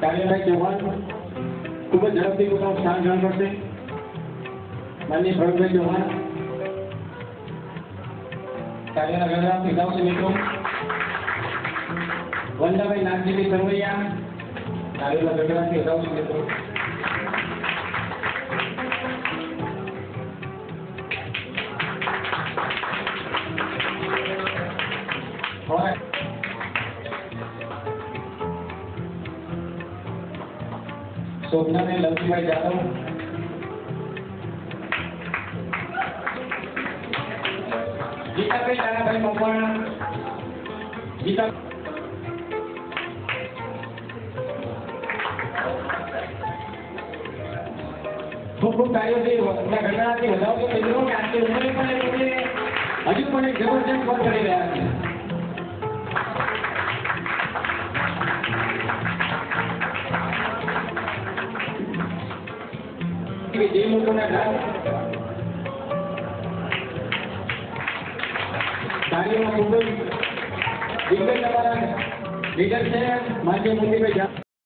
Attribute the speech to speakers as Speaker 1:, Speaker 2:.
Speaker 1: કાર્યભાઈ ચૌહાણ ખૂબ જ ઝડપથી પોતાનું સ્થાન ગ્રહણ કરશે. માનનીય ભરતભાઈ ચૌહાણ કાર્યના ગણરાજ શીખાવશે મિત્રો. વંદાભાઈ નાગજીભાઈ સરવૈયા કાર્યના ગણરાજ શીખાવશે મિત્રો. શોભનાબેન લવજીભાઈ જાદવ ગીતાબેન દાનાભાઈ મકવાણા ગીતા ખૂબ ખૂબ કાર્યોથી ઘટનાથી વધાવતો મિત્રો કે આજની ઉંમરે પણ હજુ પણ એક જબરજસ્ત કામ કરી રહ્યા છે. જે લોકોના ઘર કાર્યોમાં ખૂબ જ દિગ્ગજ અમારા લીડર છે માનનીય મોદીભાઈ